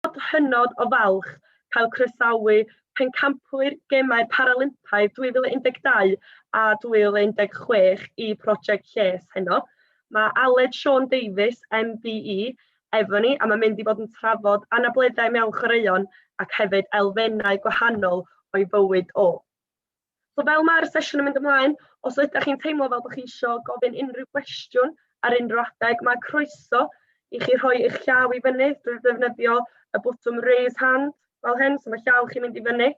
hynod o falch cael croesawu pencampwyr gemau'r Paralympaidd 2012 a 2016 i Prosiect Lles heno. Mae Aled Davies MBE efo ni, a mae'n mynd i fod yn trafod anableddau mewn chwaraeon ac hefyd elfennau gwahanol o'i fywyd o. So fel mae'r sesiwn yn mynd ymlaen, os ydych chi'n teimlo fel bod chi eisiau gofyn unrhyw gwestiwn ar unrhyw adeg, mae croeso i chi rhoi eich llaw i fyny drwy ddefnyddio y bwtwm raise hand fel hyn, so mae llaw chi'n mynd i fyny,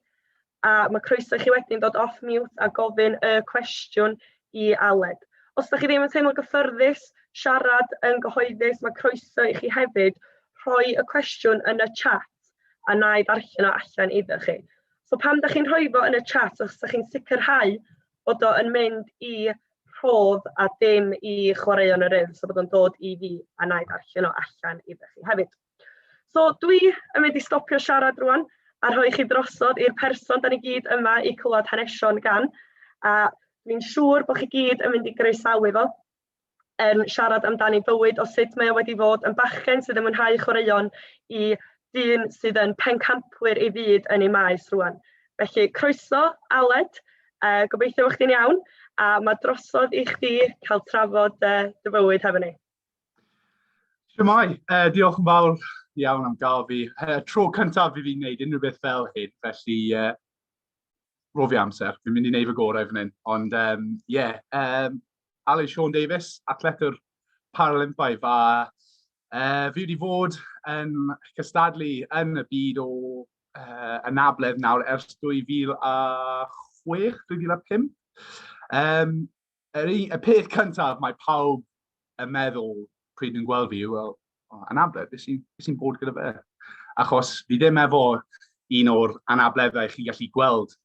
a mae croeso i chi wedyn dod off mute a gofyn y cwestiwn i Aled. Os ydych chi ddim yn teimlo gyffyrddus, siarad yn gyhoeddus, mae croeso i chi hefyd rhoi y cwestiwn yn y chat a na i ddarllen o allan iddo chi. So pam ydych chi'n rhoi fo yn y chat, os ydych chi'n sicrhau bod o yn mynd i rhodd a dim i chwaraeon yr Urdd, so bod o'n dod i fi a na i ddarllen o allan iddo chi hefyd. So dwi yn mynd i stopio siarad rwan a rhoi chi drosodd i'r person da ni gyd yma i clywed hanesion gan, a dwi'n siŵr bod chi gyd yn mynd i groesawu fo yn siarad amdani bywyd o sut mae o wedi fod yn bachgen sydd yn mwynhau chwaraeon i dyn sydd yn pencampwyr i fyd yn ei maes rwan. Felly, croeso, Aled, gobeithio bod chdi'n iawn, a mae drosodd i chdi cael trafod dy fywyd hefo ni. Shwmai, diolch yn fawr iawn am gael fi. Tro cyntaf i fi'n gwneud unrhyw beth fel hyn, felly ro fi amser, fi'n mynd i wneud fy gorau fan hyn. Ond Aled Davies, atletwr Paralympaidd, a fi wedi fod yn cystadlu yn y byd o Anabledd nawr ers 2006, 2005. Y peth cyntaf mae pawb yn meddwl pryd yn gweld fi, wel, Anabledd, beth sy'n bod gyda fe? Achos fi ddim efo un o'r anableddau chi gallu gweld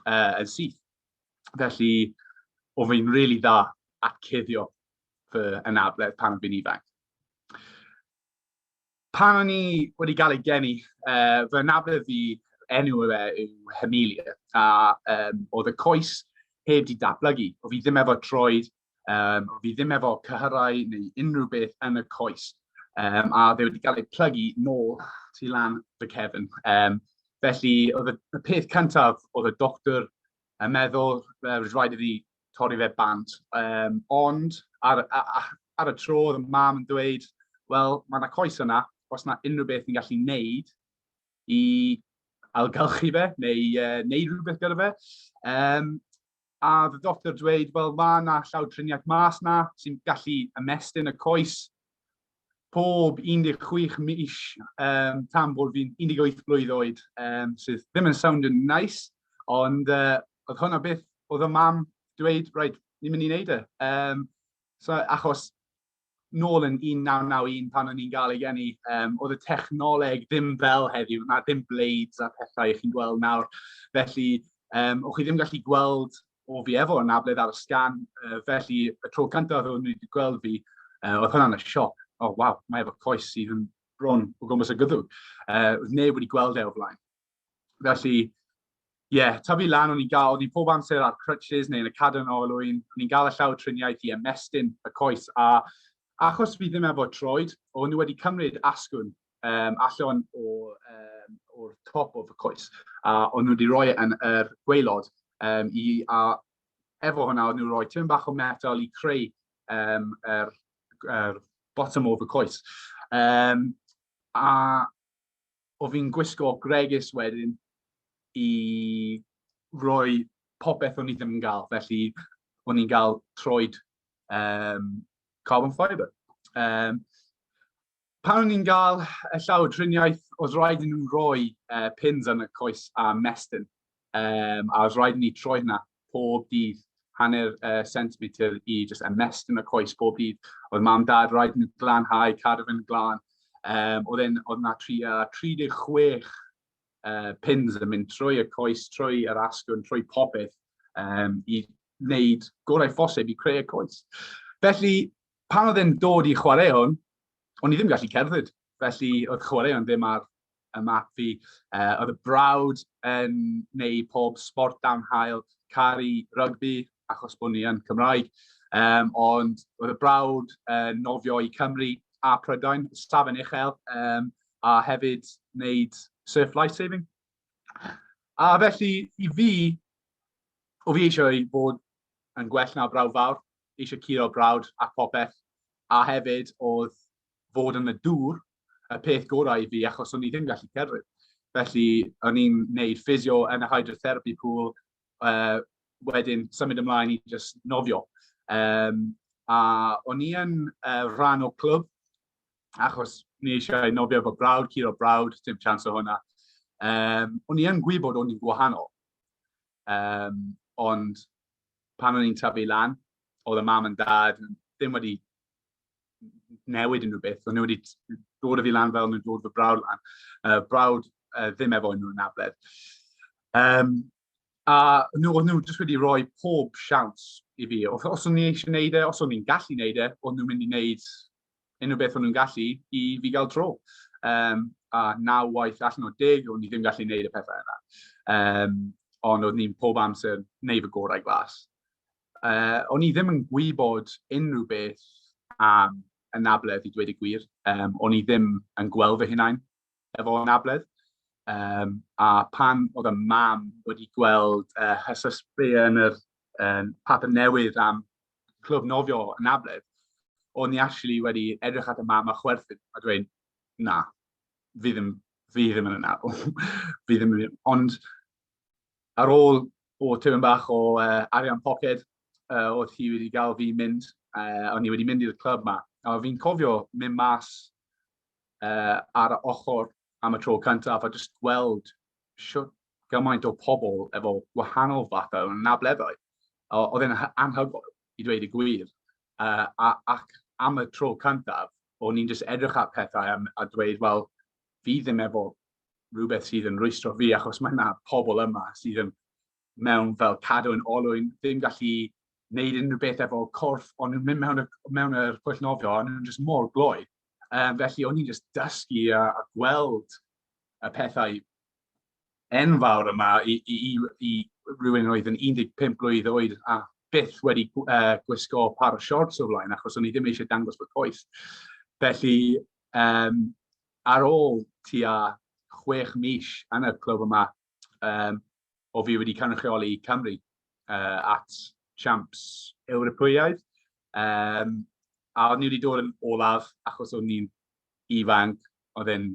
yn syth. Felly, o fi'n rili dda at cuddio fy anabledd pan fi'n ifanc. Pan o'n i wedi cael ei geni, fy anabledd fi enw yw Hemelia, a oedd y coes heb di datblygu. O fi ddim efo troed, o fi ddim efo cyhyrau neu unrhyw beth yn y coes. A fe wedi cael ei plygu nôl tu lan fy cefn. Felly, oedd y peth cyntaf, oedd y doctor yn meddwl, rhaid i fi torri fe bant. Ond ar y tro, oedd y mam yn dweud, wel, mae yna coes yna, os yna unrhyw beth yn gallu neud i algylchu fe, neu neud rhywbeth gyda fe. A y doctor dweud, wel, mae yna llawdriniaeth mas yna sy'n gallu ymestyn y coes pob 16 mis tan bod fi'n 18 blwydd oed, sydd ddim yn sound yn nice, ond oedd hwnna beth oedd y mam dweud, rhaid, ni'n mynd i wneud e. So, achos nôl yn 1991 pan o'n i'n gael ei geni, oedd y technoleg ddim fel heddiw, na ddim blades a pethau chi'n gweld nawr. Felly, o'ch chi ddim gallu gweld o fi efo anabledd ar y sgan, felly y tro cyntaf o'n i wedi gweld fi, oedd hwnna'n y sioc. Oh, waw, mae efo coes sydd yn bron o gwmpas y gyddw. Oedd neb wedi gweld e o flaen. Felly, ta fi lan o'n i'n pob amser ar crutches neu yn y cadw'n olwyn, o'n i'n gael y llawdriniaeth i ymestyn y coes, a achos fi ddim efo troed, o'n nhw wedi cymryd asgwrn allan o'r top o'r coes, a o'n nhw wedi rhoi yn yr gwaelod, a efo hwnna, o'n nhw rhoi tyn bach o metal i creu bottom o'r coes. A o fi'n gwisgo gregus wedyn i roi popeth o'n i ddim yn gael, felly o'n i'n gael troed carbon fibre. Pan o'n i'n gael y llawdriniaeth, oedd rhaid i nhw roi pins yn y coes a mestyn. A oedd rhaid i ni troi hynna pob dydd, hanner centimetr i just ymestyn y coes pob dydd. Oedd mam dad rhaid i nhw glanhau, cadw fy'n glan. Oedd yna 36 pins yn mynd trwy y coes, trwy yr asgwrn, trwy popeth i wneud gorau phosib i creu y coes. Felly, pan oedd e'n dod i chwaraeon, o'n i ddim gallu cerdded. Felly, oedd chwaraeon ddim ar y map fi. Oedd y brawd yn gwneud pob sport downhill, caru rygbi, achos bod ni yn Cymraeg. Ond oedd y brawd nofio i Cymru a Prydain, Stafan Uchel, a a hefyd wneud surf lifesaving. A felly, i fi, o fi eisiau bod yn gwell na brawd fawr, eisiau curo brawd ac popeth, a hefyd oedd fod yn y dŵr y peth gorau i fi, achos o'n i ddim gallu cerdded. Felly, o'n i'n gwneud ffisio yn y hydrotherapy pool, wedyn symud ymlaen i just nofio. A o'n i yn rhan o clwb, achos ni eisiau nofio efo brawd, curo brawd, dim chance o hwnna. O'n i yn gwybod o'n i'n gwahanol. Ond pan o'n i'n tyfu lan, oedd y mam yn dad ddim wedi newid unrhyw beth. O'n nhw wedi dod o fi lan fel nhw'n dod fy brawd lan. Brawd ddim efo nhw'n Anabledd. A nhw jyst wedi rhoi pob siawns i fi. Os o'n i eisiau gwneud e, os o'n i'n gallu gwneud e, o'n nhw'n mynd i wneud unrhyw beth o'n nhw'n gallu i fi gael tro. A 9 waith allan o 10, o'n i ddim gallu gwneud y pethau yna. Ond o'n i'n pob amser wneud fy gorau glas. O'n i ddim yn gwybod unrhyw beth am Anabledd i dweud y gwir. O'n i ddim yn gweld fy hunain efo Anabledd. A pan oedd y mam wedi gweld hysysbu yn yr papur newydd am clwb nofio Anabledd, o'n i actually wedi edrych at y mam a chwerthin a dweud, na, fi ddim yn yna. Fi ddim yn. Ond ar ôl o tipyn bach o arian poced, oedd hi wedi gael fi mynd, o'n i wedi mynd i'r clwb yma. A fi'n cofio mynd mas ar y ochr am y tro cyntaf a just gweld gymaint o pobl efo wahanol fathau o Anableddau. Oedd e'n anhygoel i dweud y gwir. Ac am y tro cyntaf, o'n i'n just edrych at pethau a dweud, wel, fi ddim efo rhywbeth sydd yn rwystro fi, achos mae yna pobl yma sydd yn mewn fel cadw'n olwyn, ddim gallu wneud unrhyw beth efo corff, ond nhw'n mynd mewn yr pwll nofio, ond nhw'n just mor gloi. Felly, o'n i'n just dysgu a gweld y pethau enfawr yma i rhywun oedd yn 15 blwydd oed a byth wedi gwisgo par o shorts o flaen, achos o'n i ddim eisiau dangos fy coes. Felly, ar ôl tua 6 mis yn y clwb yma, o fi wedi cynrychioli Cymru at Champs Ewropeaidd. A oedd ni wedi dod yn olaf, achos o'n ni'n ifanc, oedd e'n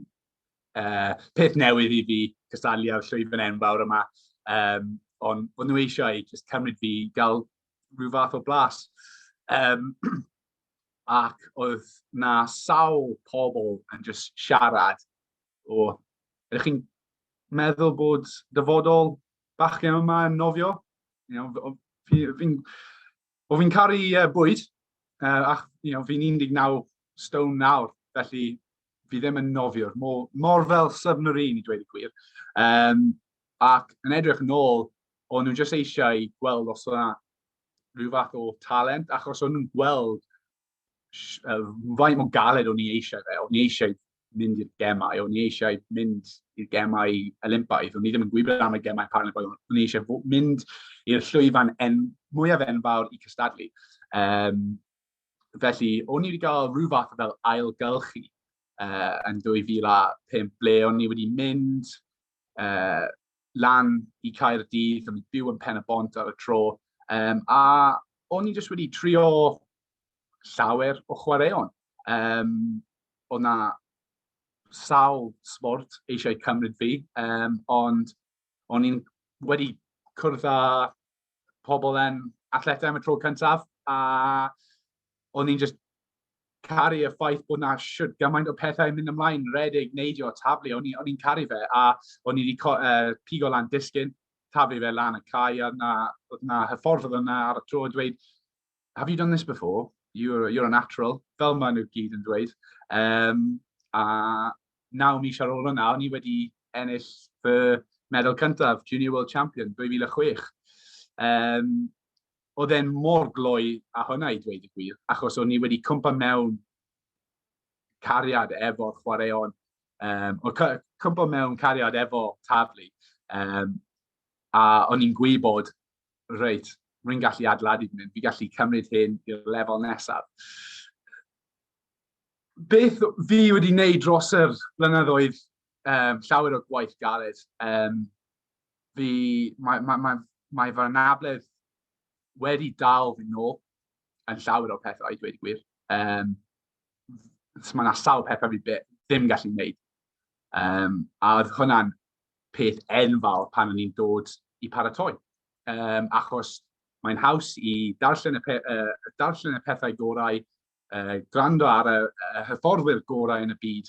peth newydd i fi cystadlu ar llwyfan enfawr yma. Ond oedd nhw eisiau just cymryd fi gael rhyw fath o blas. Ac oedd na sawl pobl yn just siarad o, ydych chi'n meddwl bod dyfodol bachgen yma yn nofio? O fi'n caru bwyd, ac fi'n 19 stone nawr, felly fi ddim yn nofiwr, mor fel submarine i dweud y gwir. Ac yn edrych yn ôl, o'n nhw jyst eisiau gweld os yna rhyw fath o talent, achos o'n nhw'n gweld faint o galed o'n i eisiau fe. O'n i eisiau mynd i'r gemau, o'n i eisiau mynd i'r gemau Olympaidd, o'n i ddim yn gwybod am y gemau Paralympaidd, o'n i eisiau mynd i'r llwyfan mwyaf enfawr i cystadlu. Felly, o'n i wedi cael rhyw fath fel ailgylchu yn 2005, ble o'n i wedi mynd lan i Caerdydd, o'n i byw yn Pen y Bont ar y tro, a o'n i jyst wedi trio llawer o chwaraeon. Oedd na sawl sport eisiau cymryd fi, ond o'n i'n wedi cwrdd â pobl yn athletau am y tro cyntaf, a o'n i'n just caru y ffaith bod na gymaint o pethau yn mynd ymlaen, redig, neidio, tablu, o'n i'n caru fe, a o'n i wedi pigo lan disgyn, tablu fe lan y cae, a oedd na hyffordd yna ar y tro yn dweud, have you done this before? You're a natural, fel maen nhw gyd yn dweud. A 9 mis ar ôl hwnna, o'n i wedi ennill fy medal cyntaf, Junior World Champion, 2006. Oedd e'n mor gloi a hwnna i dweud y gwir, achos o'n i wedi cwmpa mewn cariad efo'r chwaraeon, cwmpa mewn cariad efo taflu, a o'n i'n gwybod, reit, rwy'n gallu adeiladu mynd, fi gallu cymryd hyn i'r lefel nesaf. Beth fi wedi wneud dros yr blynyddoedd llawer o gwaith galed. Mae fy anabledd wedi dal fi nôl yn llawer o pethau, dweud y gwir. Mae yna sawl pethau fi ddim gallu wneud. A oedd hwnna'n peth enfawr pan o'n i'n dod i paratoi. Achos mae'n haws i darllen y pethau gorau, gwrando ar y hyfforddwyr gorau yn y byd,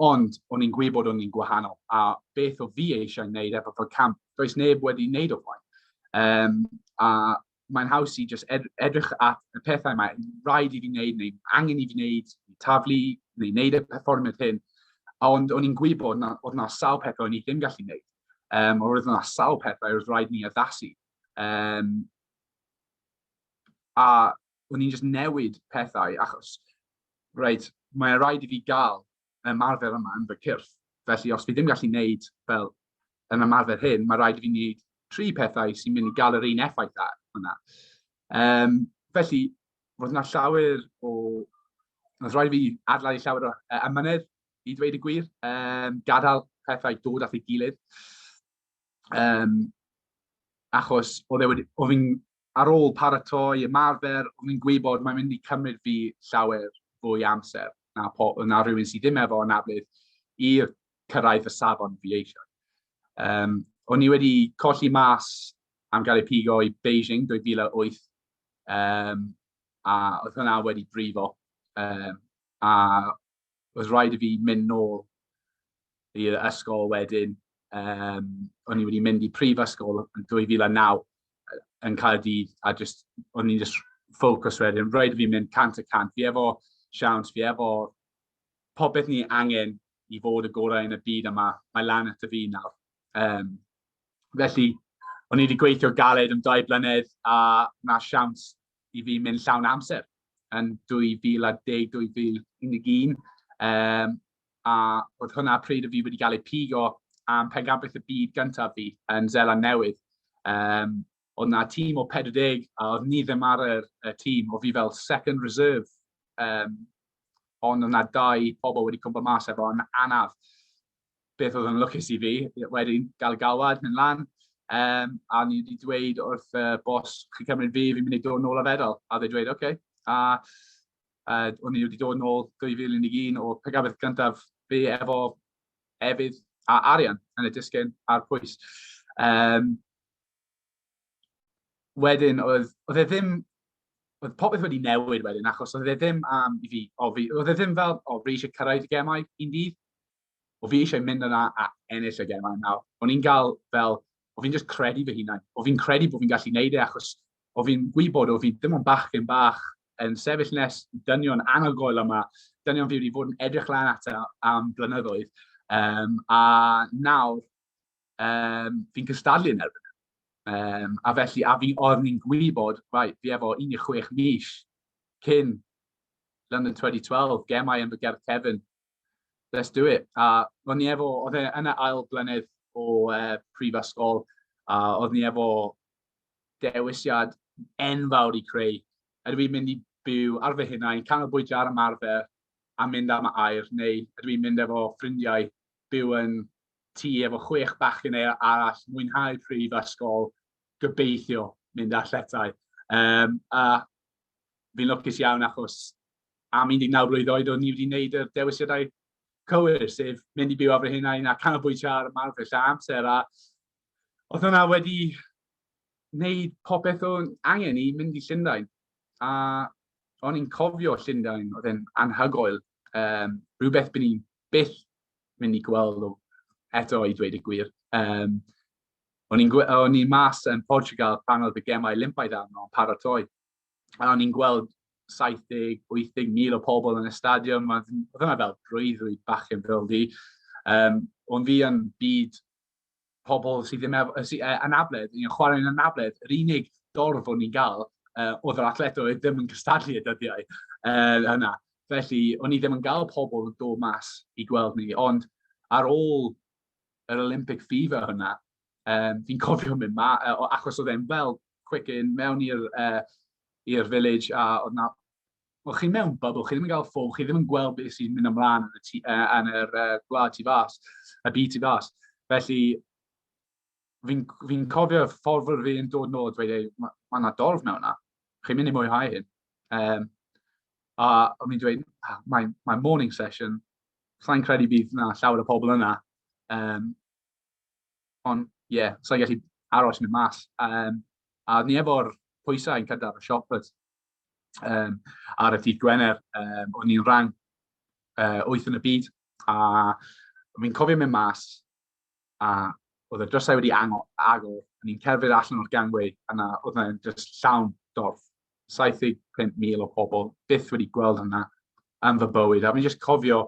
ond o'n i'n gwybod o'n i'n gwahanol. A beth o fi eisiau wneud efo fy camp, does neb wedi wneud o blaen. A mae'n haws i just edrych at y pethau yma, rhaid i fi wneud, neu angen i fi wneud, taflu, neu wneud y pherfformiad hyn. Ond o'n i'n gwybod oedd yna sawl pethau o'n i ddim gallu wneud. Oedd yna sawl pethau oedd rhaid ni addasu. A o'n i'n just newid pethau, achos mae'n rhaid i fi gael ymarfer yma yn fy cyrff. Felly, os fi ddim gallu wneud fel yn ymarfer hyn, mae rhaid i fi wneud 3 pethau sy'n mynd i gael yr un effaith ar hwnna. Felly, roedd yna llawer o... Oedd rhaid fi adladu llawer o ymynedd, i dweud y gwir, gadael pethau dod at ei gilydd. Achos oedd fi'n ar ôl paratoi, ymarfer, oedd fi'n gwybod mae'n mynd i cymryd fi llawer fwy amser na rhywun sydd ddim efo anabledd i'r cyrraedd y safon fi eisiau. O'n i wedi colli mas am gael ei pigo i Beijing 2008, a oedd hwnna wedi brifo. A oedd rhaid i fi mynd nôl i'r ysgol wedyn. O'n i wedi mynd i prifysgol yn 2009 yn Caerdydd, a o'n i'n just ffocws wedyn. Rhaid i fi mynd 100%. Fi efo siawns, fi efo popeth ni angen i fod y gorau yn y byd yma. Mae lan at y fi nawr. Felly, o'n i wedi gweithio galed am 2 blynedd, a na siawns i fi mynd llawn amser yn 2010-2011. A oedd hwnna pryd o fi wedi cael ei pigo am pencampwriaeth y byd gyntaf fi yn Seland Newydd. Oedd yna tîm o 40, a oedd ni ddim ar y tîm, oedd fi fel second reserve. Ond oedd yna 2 pobl wedi cwmpa mas efo yn anaf. Beth oedd yn lwcus i fi, wedyn gael galwad yn lan. A ni wedi dweud wrth bos, chi'n cymryd fi, fi'n mynd i dod nôl a fedal. A dweud, oce. A o'n i wedi dod nôl 2011 o pencampwriaeth gyntaf fi efo efydd a arian yn y disgyn a'r pwys. Wedyn, oedd popeth wedi newid wedyn, achos oedd e ddim am i fi, oedd e ddim fel, fi eisiau cyrraedd y gemau un dydd, o fi eisiau mynd yna a ennill y gemau nawr. O'n i'n gael fel, o fi'n just credu fy hunain, o fi'n credu bod fi'n gallu gwneud e, achos o fi'n gwybod o fi ddim yn bachgen bach yn sefyll nes dynion anhygoel yma, dynion fi wedi bod yn edrych lan at am blynyddoedd, a nawr fi'n cystadlu yn erbyn. A felly, oedd ni'n gwybod, fi efo 16 mis cyn London 2012, gemau yn fy gerdd Kevin, let's do it. A oedd ni efo, oedd yna ail blynedd o prifysgol, a oedd ni efo dewisiad enfawr i creu. Ydw i'n mynd i byw ar fy hunain, canolbwyntio ar ymarfer a mynd am air, neu ydw i'n mynd efo ffrindiau byw yn tŷ efo 6 bachgen arall, mwynhau prifysgol, gobeithio mynd athletau. A fi'n lwcus iawn achos am 19 blwydd oed o'n i wedi gwneud y dewisiadau cywir, sef mynd i byw ar fy hunain a canolbwyntio ar ymarfer lle amser. A oedd hwnna wedi wneud popeth o'n angen i mynd i Llundain. A o'n i'n cofio Llundain, oedd e'n anhygoel. Rhywbeth bydd ni'n byth mynd i gweld eto i dweud y gwir. O'n i'n mas yn Portugal pan oedd y gemau Olympaidd arno yn paratoi. A o'n i'n gweld 70-80 mil o pobl yn y stadiwm. Oedd hwnna fel brwyddwyd bachgen fel fi. Ond fi yn byd pobl sydd ddim efo, Anabledd, yn chwarae yn Anabledd, yr unig dorf o'n i'n gael, oedd yr athletau ddim yn cystadlu y dyddiau yna. Felly, o'n i ddim yn gael pobl yn dod mas i gweld ni, ond ar ôl yr Olympic fever hynna, fi'n cofio mynd ma, achos oedd e'n fel quick-in mewn i'r village, a Wel, chi mewn bubble, chi ddim yn cael ffôn, chi ddim yn gweld beth sy'n mynd ymlaen yn yr gwlad tu fas, y byd tu fas. Felly, fi'n cofio ffordd fi yn dod nôl dweud, mae yna dorf mewn yna. Chi'n mynd i mwynhau hyn. A o'n i'n dweud, mae morning session, sa'n credu bydd yna llawer o pobl yna. Ond, sa'n gallu aros mynd mas. A ni efo'r pwysau yn cydar y siopad. Ar y dydd Gwener, o'n i'n rhan 8 yn y byd. A fi'n cofio mynd mas, a oedd y drysau wedi agor, o'n i'n cerdded allan o'r gangway, a oedd yna'n just llawn dorf. 75,000 o pobl, byth wedi gweld hynna yn fy bywyd. A fi'n just cofio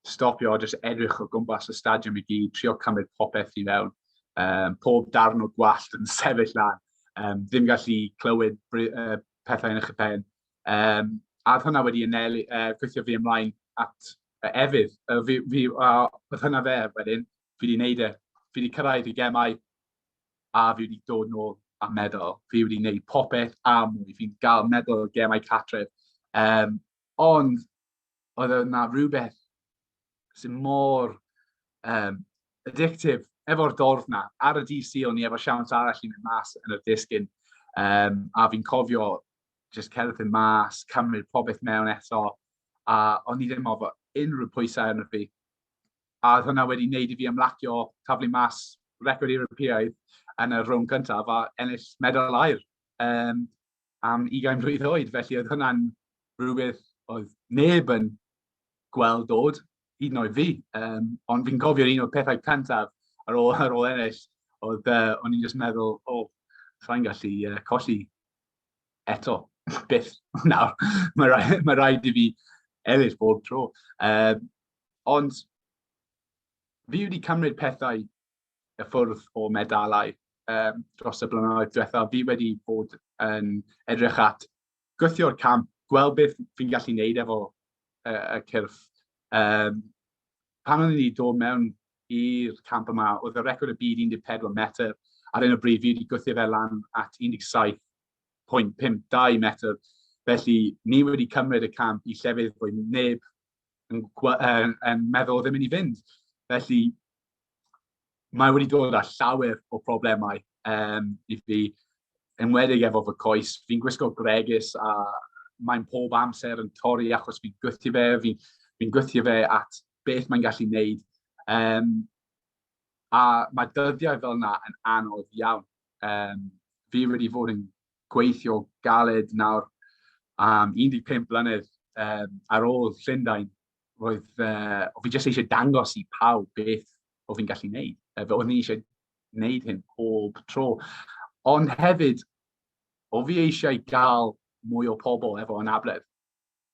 stopio, just edrych o gwmpas y stadiwm i gyd, trio cymryd popeth i fewn. Pob darn o gwallt yn sefyll lan. Ddim gallu clywed pethau yn eich pen. A oedd hynna wedi gweithio fi ymlaen at efydd. Oedd hynna fe wedyn, fi wedi wneud e. Fi wedi cyrraedd i gemau, a fi wedi dod nôl a meddwl. Fi wedi gwneud popeth a mwy. Fi'n gael meddwl gemau catref. Ond, oedd yna rhywbeth sy'n mor addictif efo'r dorf na. Ar y DC o'n i efo siawns arall i mynd mas yn y disgyn. A fi'n cofio just cerdded mas, cymryd popeth mewn eto. A o'n i ddim efo unrhyw pwysau yn y fi. A hwnna wedi wneud i fi ymlacio taflu mas record Ewropeaidd yn y rownd cyntaf a ennill medal aur am 20 mlwydd oed. Felly oedd hwnna'n rhywbeth oedd neb yn gweld dod, hyd yn oed fi. Ond fi'n cofio'r un o'r pethau cyntaf ar ôl ennill, o'n i'n just meddwl, sa'n gallu colli eto. Byth. Nawr, mae rhaid i fi ennill bob tro. Ond fi wedi cymryd pethau y ffwrdd o medalau dros y blynyddoedd diwethaf. Fi wedi bod yn edrych at gwythio'r camp, gweld beth fi'n gallu gwneud efo y cyrff. Pan o'n i wedi dod mewn i'r camp yma, oedd y record y byd 14 metr. Ar un o bryd, fi wedi gwythio fe lan at 17.52 metr. Felly, ni wedi cymryd y camp i llefydd bod neb yn meddwl ddim yn ei fynd. Felly, mae wedi dod â llawer o problemau i fi, enwedig efo fy coes. Fi'n gwisgo gregus a mae'n pob amser yn torri achos fi'n gwythio fe. Fi'n gwythio fe at beth mae'n gallu wneud. A mae dyddiau fel yna yn anodd iawn. Fi wedi fod yn gweithio galed nawr am 15 blynedd ar ôl Llundain. Fi jyst eisiau dangos i pawb beth o fi'n gallu wneud. O'n i eisiau wneud hyn pob tro. Ond hefyd, o fi eisiau gael mwy o pobl efo Anabledd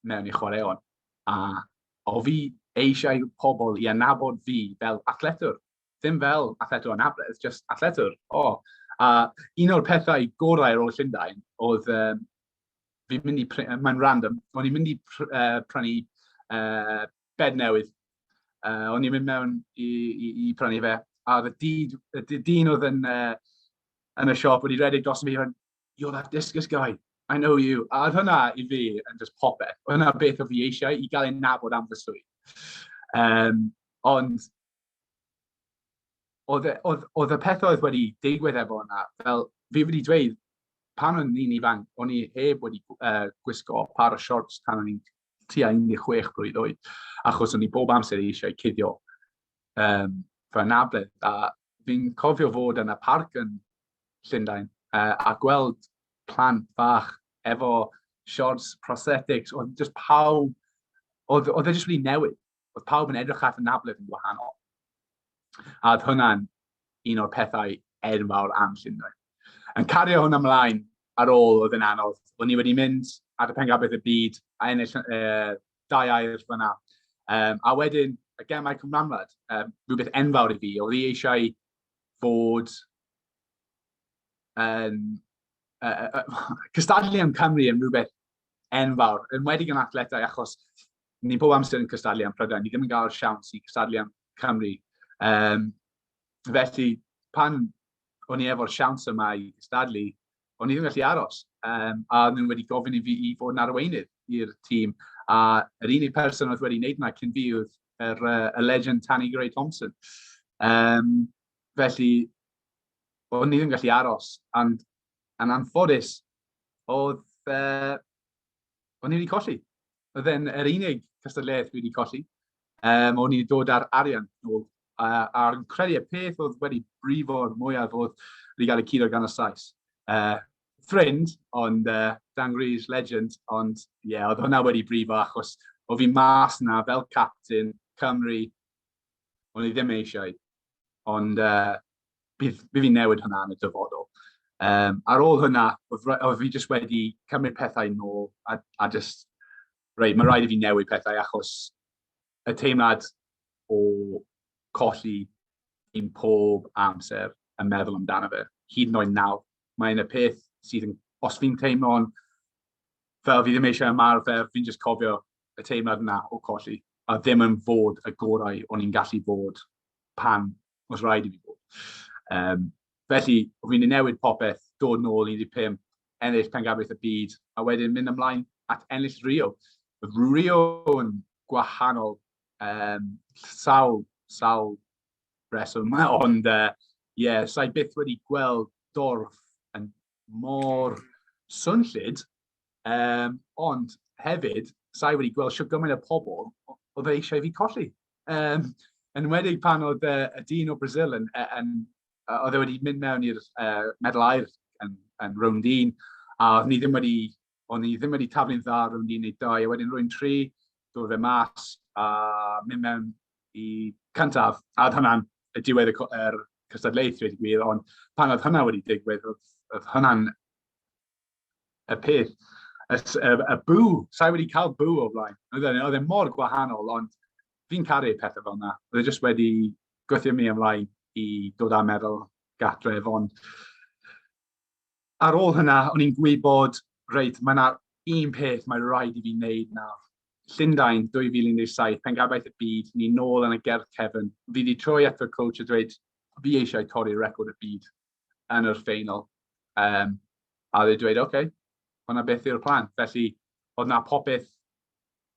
mewn i Chwaraeon. A o fi eisiau pobl i anabod fi fel athletwr. Ddim fel athletwr Anabledd, just athletwr. A un o'r pethau gorau ar ôl Llundain oedd fi'n mynd i, mae'n random, o'n i'n mynd i prynu bed newydd. O'n i'n mynd mewn i prynu fe. A y dyn oedd yn y siop wedi redeg dros mi, you're that discus guy, I know you. A oedd hwnna i fi yn just popeth. Hwnna beth o fi eisiau i gael ei nabod am fy swydd. Ond oedd y pethau wedi digwydd efo hwnna, fel fi wedi dweud, pan o'n i'n ifanc, o'n i heb wedi gwisgo par o shorts tan o'n i'n tua 16 blwydd oed, achos o'n i bob amser eisiau cuddio fy Anabledd. A fi'n cofio fod yn y parc yn Llundain a gweld plant bach efo shorts, prosthetics, oedd just pawb, oedd e jyst wedi newid. Oedd pawb yn edrych at Anabledd yn wahanol. A oedd hwnna'n un o'r pethau enfawr am Llundain. Yn cario hwn ymlaen ar ôl oedd yn anodd. O'n i wedi mynd at y pencampwriaeth y byd a ennill 2 air fyna. A wedyn, y gemau Cymramlad, rhywbeth enfawr i fi, oedd i eisiau fod cystadlu am Cymru yn rhywbeth enfawr, enwedig yn athletau, achos ni pob amser yn cystadlu am Prydain, ni ddim yn cael siawns i cystadlu am Cymru. Felly, pan o'n i efo'r siawns yma i cystadlu, o'n i ddim gallu aros. a nhw wedi gofyn I fi I fod yn arweinydd i'r tîm. A yr unig person oedd wedi wneud yna cyn fi oedd y legend Tanni Gray Thompson. Felly, o'n i ddim gallu aros. Yn anffodus, o'n i wedi colli. Oedd e'n yr unig cystadleuaeth fi wedi colli. O'n i wedi dod ar arian nôl. A'n credu y peth oedd wedi brifo'r mwyaf oedd wedi cael ei curo gan y Sais. Ffrind, ond Dan Greaves legend, ond oedd hwnna wedi brifo achos o fi mas yna fel captain Cymru, o'n i ddim eisiau, ond bydd fi newid hwnna yn y dyfodol. Ar ôl hwnna, oedd fi jyst wedi cymryd pethau nôl a just, mae rhaid I fi newid pethau achos y teimlad o colli i'n pob amser yn meddwl amdano fe, hyd yn oed nawr. Mae'n y peth sydd yn, os fi'n teimlo'n fel fi ddim eisiau ymarfer, fi'n just cofio y teimlad yna o colli, a ddim yn fod y gorau o'n i'n gallu bod pan os rhaid I fi bod. Felly, fi'n newid popeth, dod nôl 15, ennill pencampwriaeth y byd, a wedyn mynd ymlaen at ennill Rio. Oedd Rio yn gwahanol, sawl reswm, ond sa'i byth wedi gweld dorf yn mor swnllyd, ond hefyd, sa'i wedi gweld siwr gymaint o pobl oedd eisiau fi colli. Yn wedig pan oedd y dyn o Brazil oedd wedi mynd mewn i'r medal aur yn round 1, a o'n i ddim wedi taflu'n dda round 1 neu 2, a wedyn round 3, dod fe mas a mynd mewn I cyntaf, a oedd hwnna'n y diwedd yr cystadlaeth wedi gwir, ond pan oedd hwnna wedi digwydd, oedd hwnna'n y peth, y bw, sa'i wedi cael bw o blaen. Oedd e mor gwahanol, ond fi'n caru pethau fel yna. Oedd e jyst wedi gwythio mi ymlaen I dod â meddwl gatref, ond ar ôl hynna, o'n i'n gwybod, reit, mae yna un peth mae rhaid I fi wneud nawr. Llundain 2017, pencampwriaeth y byd, ni nôl yn y gerdd cefn. Fi wedi troi at y coach a dweud, fi eisiau torri'r record y byd yn yr ffeinal. A dweud, oce, hwnna beth yw'r plan. Felly, oedd yna popeth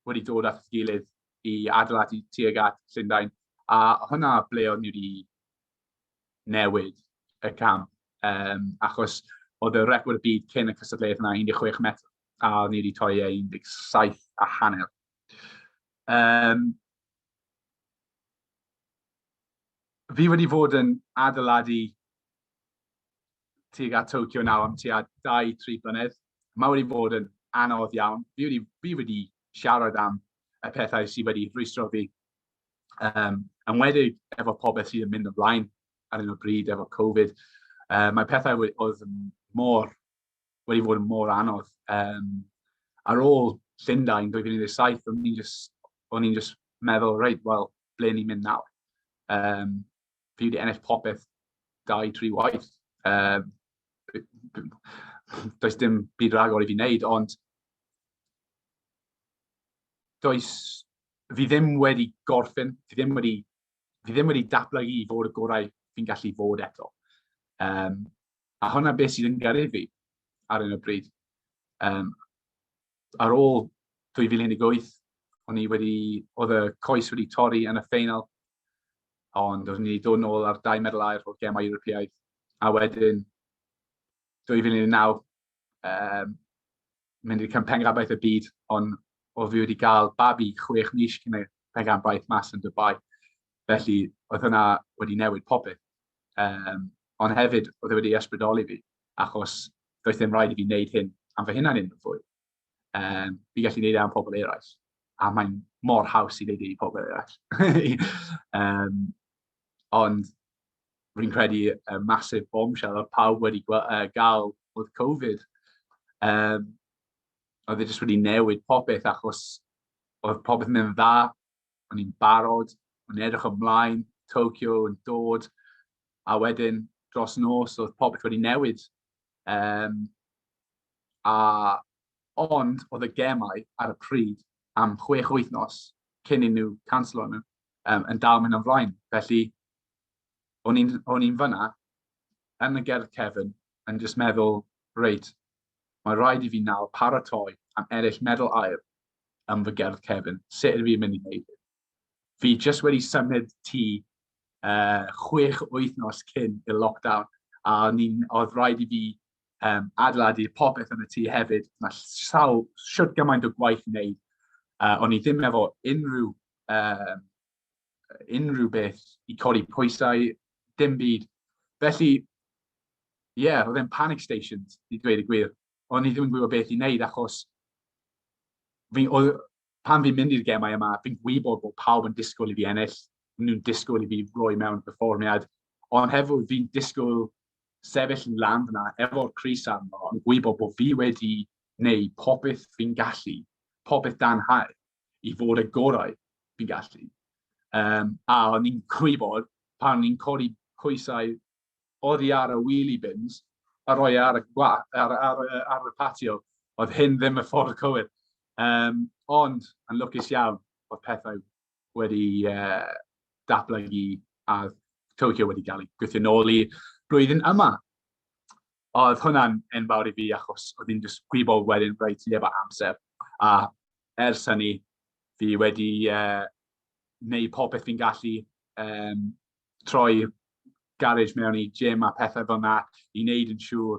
wedi dod at y gilydd I adeiladu tuag at Llundain. A hwnna ble oedd ni wedi newid y camp. Achos oedd y record y byd cyn y cystadleuaeth yna 16 metr. A ni wedi torri 17 a hanner. Fi wedi fod yn adeiladu tuag at Tokyo nawr am tua 2-3 blynedd. Mae wedi bod yn anodd iawn. Fi wedi siarad am y pethau sydd wedi rhwystro fi. Yn wedig efo pobl sydd yn mynd ymlaen ar un o bryd efo Covid. Mae pethau wedi fod yn mor anodd. Ar ôl Llundain 2017, o'n i'n just meddwl, reit, wel, ble ni'n mynd nawr? Fi wedi ennill popeth 2-3 waith. Does dim byd ragor I fi wneud, ond fi ddim wedi gorffen, fi ddim wedi datblygu I fod y gorau fi'n gallu fod eto. A hwnna beth sydd yn gyrru fi ar un o bryd. Ar ôl 2018, oedd y coes wedi torri yn y ffeinal, ond oedd ni dod nôl ar 2 medal aur o'r gemau Ewropeaidd. A wedyn, 2019, mynd i'r pencampwriaeth y byd, ond oedd fi wedi cael babi 6 mis cyn y pencampwriaeth mas yn Dubai. Felly, oedd hwnna wedi newid popeth. Ond hefyd, oedd wedi ysbrydoli fi, achos doedd ddim rhaid I fi wneud hyn am fy hunan unrhyw fwy. Fi gallu wneud e am pobl eraill, a mae'n mor haws I wneud I pobl eraill. Ond fi'n credu y massive bombshell oedd pawb wedi gael oedd Covid. Oedd e jyst wedi newid popeth achos oedd popeth yn mynd dda, o'n i'n barod, o'n edrych ymlaen, Tokyo yn dod, a wedyn dros nos oedd popeth wedi newid. Ond oedd y gemau ar y pryd am 6 wythnos cyn I nhw canslo nhw yn dal mynd ymlaen. Felly, o'n i'n fyna yn y gerdd cefn yn just meddwl, reit, mae rhaid I fi nawr paratoi am eraill meddwl air am fy gerdd cefn, sut ydw i'n mynd I wneud. Fi jyst wedi symud tŷ 6 wythnos cyn y lockdown, a oedd rhaid I fi adeiladu popeth yn y tŷ hefyd. Mae siwt gymaint o gwaith I wneud. O'n I ddim efo unrhyw beth I codi pwysau, dim byd. Felly, oedd e'n panic stations, I dweud y gwir. O'n I ddim yn gwybod beth I wneud, achos pan fi'n mynd i'r gemau yma, fi'n gwybod bod pawb yn disgwyl I fi ennill. Nhw'n disgwyl I fi roi mewn pherfformiad. Ond hefyd fi'n disgwyl sefyll yn lan fyna efo'r Cris arno, yn gwybod bod fi wedi gwneud popeth fi'n gallu, popeth dan hael, I fod y gorau fi'n gallu. A o'n i'n gwybod pan ni'n codi pwysau oddi ar y wheelie bins a roi ar y patio, oedd hyn ddim y ffordd cywir. Ond, yn lwcus iawn, oedd pethau wedi datblygu a Tokyo wedi cael ei gwythio nôl I blwyddyn yma. Oedd hwnna'n enfawr I fi achos oedd hi'n just gwybod wedyn reit I efo amser. A ers hynny, fi wedi wneud popeth fi'n gallu, troi garage mewn I gym a pethau fel yna I wneud yn siŵr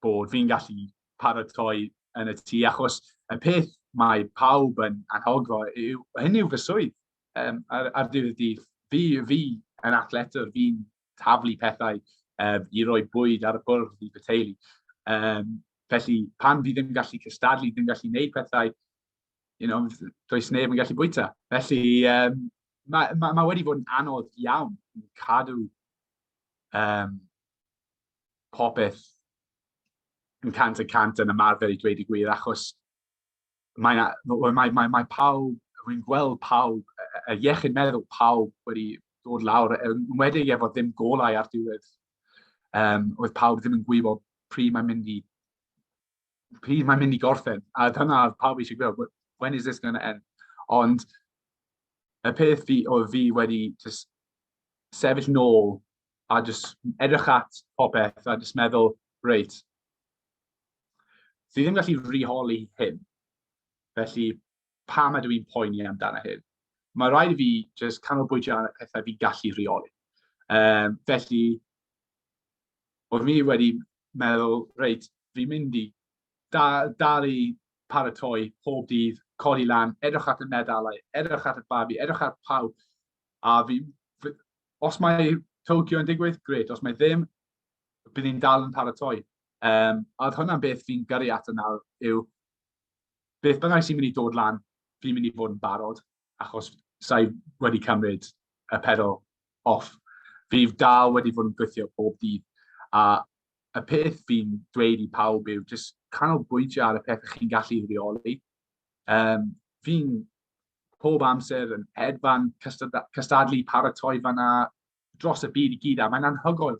bod fi'n gallu paratoi yn y tŷ, achos y peth mae pawb yn anhogfo, hyn yw fy swydd. Ar diwedd y dydd, fi yn athletwr, fi'n taflu pethau I roi bwyd ar y bwrdd I fy teulu. Felly, pan fi ddim yn gallu cystadlu, ddim yn gallu gwneud pethau, does neb yn gallu bwyta. Felly, mae wedi bod yn anodd iawn yn cadw popeth yn cant y cant yn ymarfer I dweud y gwir, achos mae pawb, wy'n gweld pawb, y iechyd meddwl pawb wedi dod lawr, wedi efo ddim golau ar diwedd. Oedd pawb ddim yn gwybod pryd mae'n mynd I gorffen. A dyna pawb eisiau gwybod, when is this going to end? Ond y peth oedd fi wedi just sefyll nôl a just edrych at popeth a just meddwl, reit, fi ddim gallu reholi hyn. Felly, pam ydw i'n poeni amdano hyn? Mae rhaid I fi just canolbwyntio ar y pethau fi'n gallu rheoli. Felly, oedd mi wedi meddwl, reit, fi'n mynd I dal I paratoi pob dydd, codi lan, edrych at y medalau, edrych at y babi, edrych at pawb. A os mae Tokyo yn digwydd, gret. Os mae ddim, bydd ni'n dal yn paratoi. A oedd hwnna'n beth fi'n gyrru at y nawr yw, beth bynnag sy'n mynd I dod lan, fi'n mynd I fod yn barod, achos sa'i wedi cymryd y pedal off. Fi'n dal wedi fod yn gweithio pob dydd. A y peth fi'n dweud I pawb yw, just canolbwyntio ar y pethau chi'n gallu reoli. Fi'n pob amser yn hedfan cystadlu paratoi fan'na dros y byd I gyd, a mae'n anhygoel.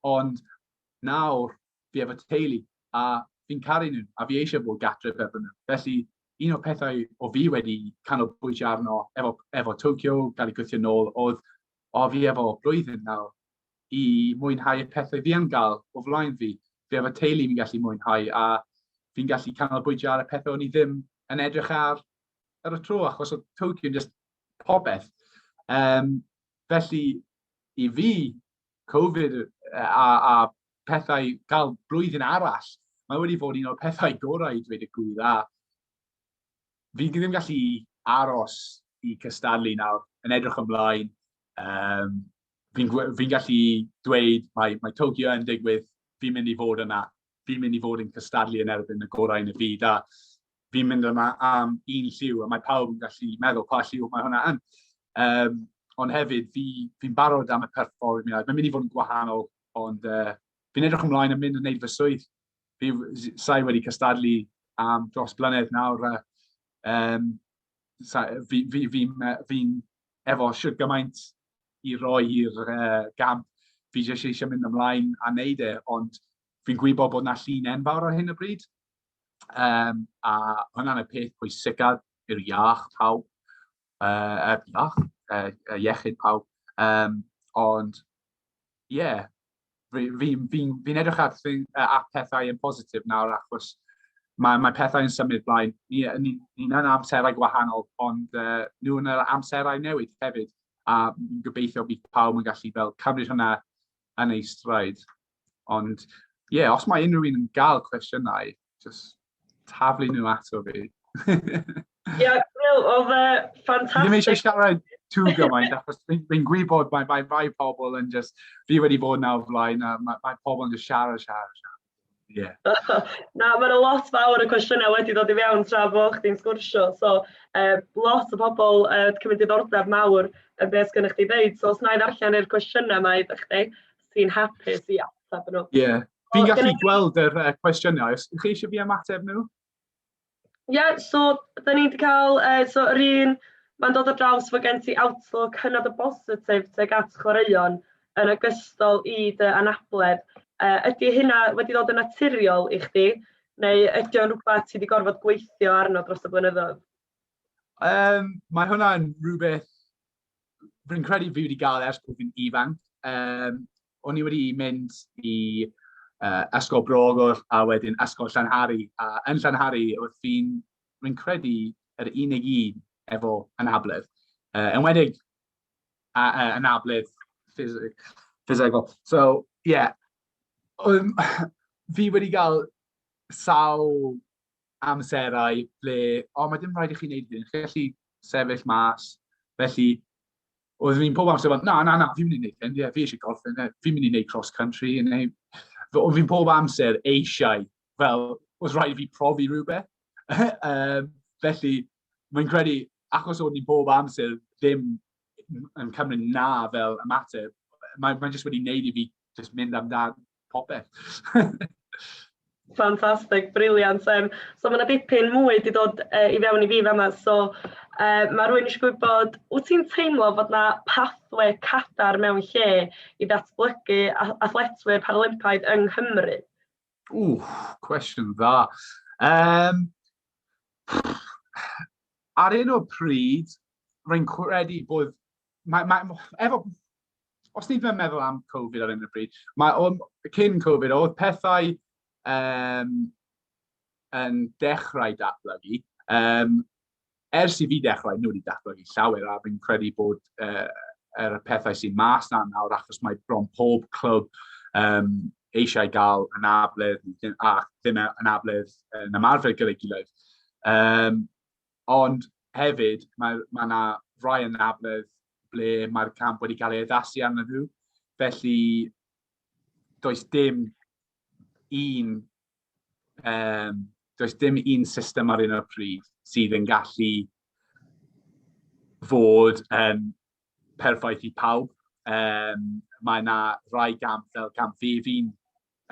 Ond nawr, fi efo teulu, a fi'n caru nhw, a fi eisiau bod gatref efo nhw. Felly, un o'r pethau o fi wedi canolbwyntio arno efo Tokyo, gael ei gweithio nôl, oedd fi efo blwyddyn nawr I mwynhau y pethau fi yn gael o flaen fi. Fi efo teulu fi'n gallu mwynhau, a fi'n gallu canolbwyntio ar y pethau o'n I ddim yn edrych ar y tro, achos o Tokyo yn just popeth. Felly, I fi, Covid a pethau, cael blwyddyn arall, mae wedi fod un o'r pethau gorau I dweud y gwir. A fi ddim gallu aros I cystadlu nawr, yn edrych ymlaen. Fi'n gallu dweud, mae Tokyo yn digwydd, fi'n mynd I fod yna, fi'n mynd I fod yn cystadlu yn erbyn y gorau yn y byd. A fi'n mynd yma am un lliw, a mae pawb yn gallu meddwl pa lliw mae hwnna yn. Ond hefyd, fi'n barod am y pherfformiad. Mae'n mynd I fod yn gwahanol, ond fi'n edrych ymlaen yn mynd yn gwneud fy swydd. Sa'i wedi cystadlu am dros blynedd nawr. Fi'n efo siwt gymaint I roi i'r gamp. Fi jyst eisiau mynd ymlaen a wneud ond fi'n gwybod bod yna llun enfawr ar hyn o bryd. A hwnna'n y peth pwysicaf i'r iach pawb. Iechyd pawb. Ond, fi'n edrych at pethau yn positif nawr, achos mae pethau'n symud blaen. Ni'n yn amserau gwahanol, ond nhw yn yr amserau newid hefyd. A gobeithio bydd pawb yn gallu fel cymryd hwnna yn ei straid. Ond, os mae unrhyw un yn gael cwestiynau, just taflu nhw ato fi. Oedd ffantastig. Fi ddim eisiau siarad tŵ gymaint, achos fi'n gwybod mae rai pobl yn just, fi wedi bod nawr flaen, a mae pobl yn just siarad. Na, mae'n lot fawr y cwestiynau wedi dod i fewn tra bod chdi'n sgwrsio. So, lot o bobl wedi cymryd diddordeb mawr yn beth sgynnych chi ddeud. So, os na i ddarllen i'r cwestiynau yma iddo chdi, sy'n hapus i ateb nhw. Fi'n gallu gweld yr cwestiynau. Os chi eisiau fi ymateb nhw? So, da ni wedi cael, yr un, mae'n dod o draws fod gen ti outlook hynod o bositif tuag at chwaraeon yn ogystal i dy anabledd. Ydy hynna wedi dod yn naturiol i chdi, neu ydy o'n rhywbeth ti wedi gorfod gweithio arno dros y blynyddoedd? Mae hwnna'n rhywbeth fi'n credu fi wedi gael ers bod fi'n ifanc. O'n i wedi mynd i ysgol Brogwr a wedyn ysgol Llanhari. A yn Llanhari, oedd fi'n credu yr unig un efo Anabledd. Enwedig Anabledd ffisegol. So, fi wedi cael sawl amserau ble, mae dim rhaid i chi wneud hyn, chi'n gallu sefyll mas. Felly, oedd fi'n pob amser fel, na, fi'n mynd i wneud hyn, fi eisiau gorffen, fi'n mynd i wneud cross-country. Oedd fi'n pob amser eisiau, fel, oedd rhaid i fi profi rhywbeth. Felly, mae'n credu, achos oedd ni'n pob amser ddim yn cymryd na fel ymateb, mae'n jyst wedi wneud i fi just mynd amdano popeth. Ffantastig, briliant. So mae yna dipyn mwy wedi dod i fewn i fi fama. So mae rhywun eisiau gwybod, wyt ti'n teimlo fod yna pathwe cadar mewn lle i ddatblygu athletwyr Paralympiaid yng Nghymru? Cwestiwn dda. Ar un o pryd, rwy'n credu bod... Os ni'n meddwl am Covid ar un o bryd, cyn Covid, oedd pethau yn dechrau datblygu. Ers i fi dechrau, nhw wedi datblygu llawer, a fi'n credu bod pethau sy'n mas nawr, achos mae bron pob clwb eisiau gael Anabledd, a ddim Anabledd yn ymarfer gyda'i gilydd. Ond hefyd, mae yna rai Anabledd ble mae'r camp wedi cael ei addasu arno nhw. Felly, does dim un system ar un o'r pryd sydd yn gallu fod yn perffaith i pawb. Mae yna rai gamp fel camp fi'n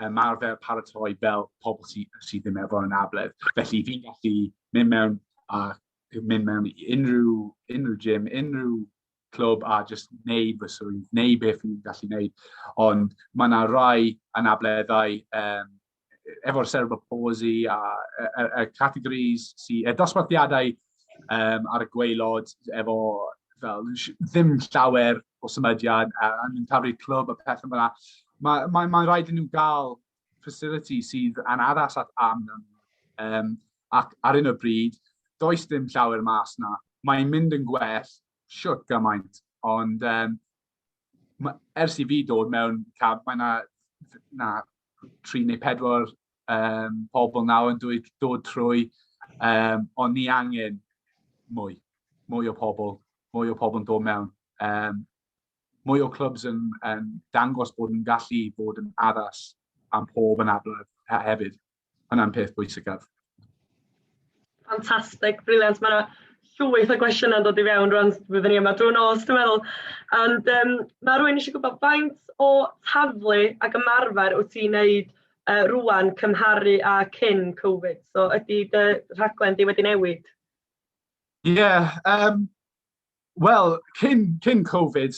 ymarfer paratoi fel pobl sydd ddim efo Anabledd. Felly, fi'n gallu mynd mewn i unrhyw gym, unrhyw clwb a just wneud fy swydd, wneud beth fi'n gallu wneud. Ond mae yna rai anableddau efo'r cerebral palsy a categories dosbarthiadau ar y gwaelod efo fel ddim llawer o symudiad yn taflu clwb a pethau fel yna. Mae'n rhaid i nhw gael facility sydd yn addas am nhw. Ac ar un o bryd, does dim llawer mas na. Mae'n mynd yn gwell, siwt gymaint, ond ers i fi dod mewn camp, mae yna 3 neu 4 pobl nawr yn dod trwy, ond ni angen mwy o pobl yn dod mewn. Mwy o clwbs yn dangos bod yn gallu bod yn addas am pob Anabledd hefyd. Hwnna'n peth bwysicaf. Ffantastig, briliant. Mae yna llwyth o gwestiynau'n dod i fewn rwan byddwn ni yma drwy'n nos, dwi'n meddwl. Ond mae rhywun eisiau gwybod faint o taflu ac ymarfer wyt ti'n gwneud rwan cymharu a cyn Covid? So ydy dy rhaglen di wedi newid? Wel, cyn Covid,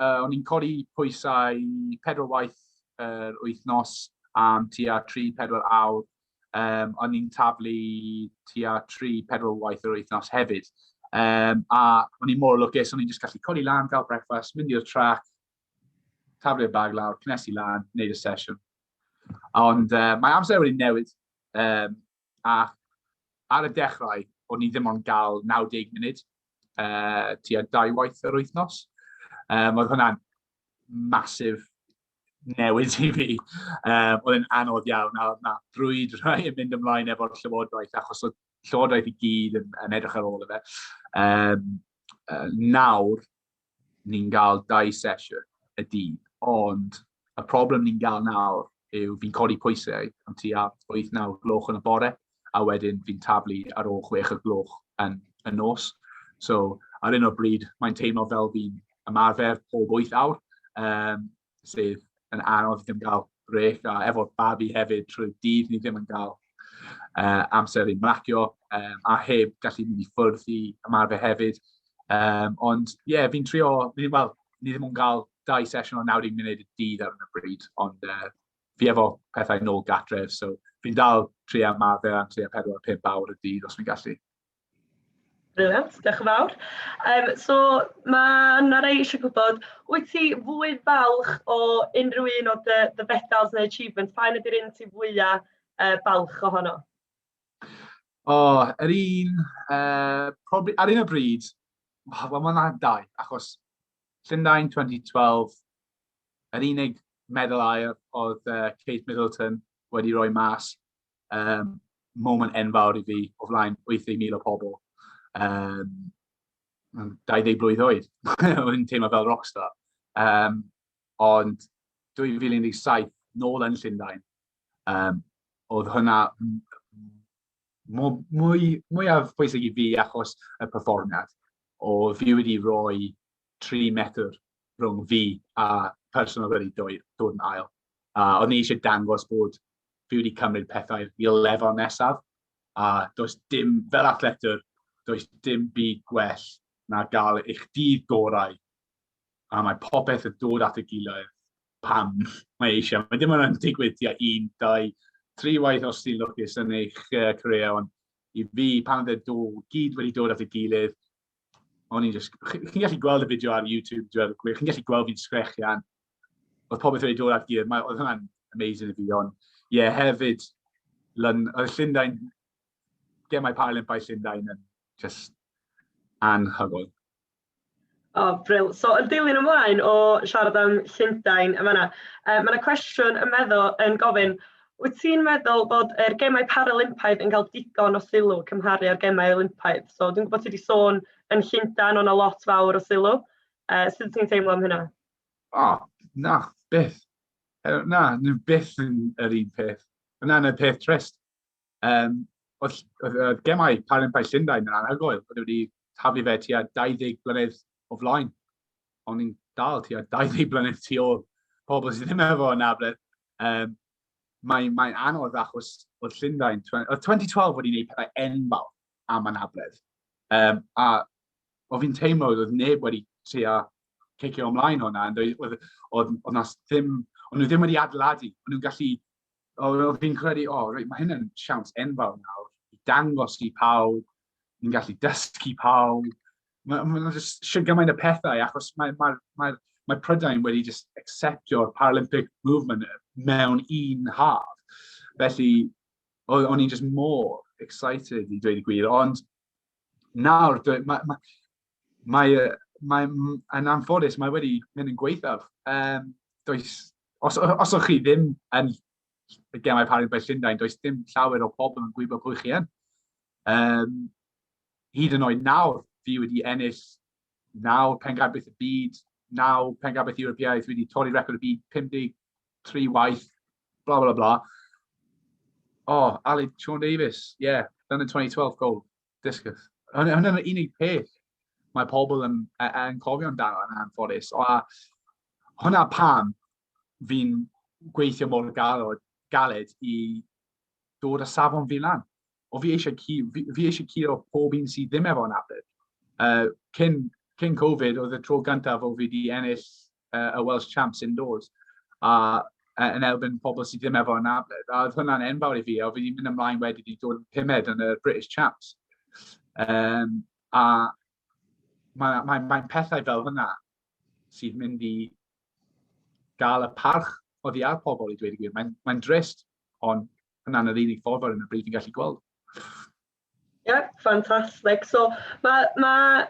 o'n i'n codi pwysau 4 waith yr wythnos am tua 3-4 awr. O'n i'n taflu tua 3-4 waith yr wythnos hefyd. A o'n i'n mor lwcus, o'n i'n just gallu codi lan, gael breakfast, mynd i'r trac, taflu'r bag lawr, cynnesu lan, wneud y sesiwn. Ond mae amser wedi newid. A ar y dechrau, o'n i ddim ond gael 90 munud tua 2 waith yr wythnos. Oedd hwnna'n masif newid i fi. Oedd yn anodd iawn. Oedd na brwyd rhai yn mynd ymlaen efo'r llywodraeth, achos oedd llywodraeth i gyd yn edrych ar ôl y fe. Nawr, ni'n gael 2 sesiwn y dydd, ond y problem ni'n gael nawr yw fi'n codi pwysau am tua 8-9 gloch yn y bore, a wedyn fi'n tablu ar ôl 6 y gloch yn nos. So, ar un o bryd, mae'n teimlo fel fi'n ymarfer pob 8 awr, sydd yn anodd ddim gael brec, a efo'r babi hefyd trwy'r dydd ni ddim yn gael amser i mlacio, a heb gallu mynd i ffwrdd i ymarfer hefyd. Ond ie, fi'n trio, ni ddim yn gael 2 sesiwn o 90 munud y dydd ar y bryd, ond fi efo pethau nôl gatref, so fi'n dal trio ymarfer am tua 4-5 awr y dydd os fi'n gallu. Briliant, diolch yn fawr. So, mae yna rei eisiau gwybod, wyt ti fwy falch o unrhyw un o dy fedals neu achievements? Pa'n ydy'r un ti fwyaf balch ohono? Ar un o bryd, wel mae'n 2, achos Llundain 2012, yr unig medal aur oedd Kate Middleton wedi rhoi mas, moment enfawr i fi o flaen 80,000 o pobl. 20 blwydd oed, o'n teimlo fel rockstar. Ond 2017, nôl yn Llundain, oedd hwnna mwyaf pwysig i fi achos y pherfformiad. O fi wedi rhoi 3 metr rhwng fi a person oedd wedi dod yn ail. O'n i eisiau dangos bod fi wedi cymryd pethau i'r lefel nesaf. A does dim, fel athletwr, does dim byd gwell na gael eich dydd gorau. A mae popeth yn dod at y gilydd pam mae eisiau. Mae dim ond yn digwydd tua 1, 2, 3 waith os ti'n lwcus yn eich Chwaraeon. I fi, pan oedd gyd wedi dod at y gilydd, chi'n gallu gweld y fideo ar YouTube, chi'n gallu gweld fi'n sgrechian. Oedd popeth wedi dod at gilydd, oedd hwnna'n amazing i fi, ond ie, hefyd, oedd Llundain, gemau Paralympau Llundain yn just anhygoel. Brill. So, yn dilyn ymlaen o siarad am Llundain, mae cwestiwn yn gofyn, wyt ti'n meddwl bod yr gemau Paralympaidd yn cael digon o sylw cymharu ar gemau Olympaidd? So, dwi'n gwybod ti wedi sôn yn Llundain o'n a lot fawr o sylw. Sut ti'n teimlo am hynna? Na, byth. Na, byth yn yr un peth. Yna'n y peth trist. Oedd gemau Paralympau Llundain yn anhygoel. Oedd wedi taflu fe tua 20 blynedd o flaen. Ond ni'n dal tua 20 blynedd tu ôl pobl sydd ddim efo Anabledd. Mae'n anodd achos oedd Llundain, oedd 2012 wedi gwneud pethau enfawr am Anabledd. A o fi'n teimlo oedd neb wedi tua cicio ymlaen hwnna. Ond nhw ddim wedi adeiladu. Ond nhw'n gallu, oedd fi'n credu, mae hynny'n siawns enfawr nawr. I dangos i pawb, ni'n gallu dysgu pawb. Mae'n just gymaint o pethau, achos mae Prydain wedi just acceptio'r Paralympic movement mewn un haf. Felly, o'n i'n just more excited i dweud y gwir. Ond nawr, yn anffodus, mae wedi mynd yn gweithaf. Os o'ch chi ddim yn y gemau Paralympau Llundain, does dim llawer o pobl yn gwybod pwy chi yn. Hyd yn oed nawr, fi wedi ennill 9 pencampwriaeth y byd, 9 pencampwriaeth Ewropeaidd, wedi torri record y byd 53 waith, bla bla bla. Aled Davies, done in 2012 gold, discus. Hwna'n unig peth mae pobl yn cofio amdano yn anffodus. Hwna pam fi'n gweithio mor galed i dod â safon fi lan. Fi eisiau curo pob un sydd ddim efo Anabledd. Cyn Covid, oedd y tro gyntaf o fi wedi ennill y Welsh Champs indoors. Yn elfen pobl sydd ddim efo Anabledd. A oedd hwnna'n enfawr i fi, a fi wedi mynd ymlaen wedi dod yn 5ed yn y British Champs. Mae'n pethau fel hynna sydd mynd i gael y parch oddi ar pobl i dweud y gwir. Mae'n drist, ond Yna'n yr unig ffordd ar yn y bryd fi'n gallu gweld. Ffantastig. So, mae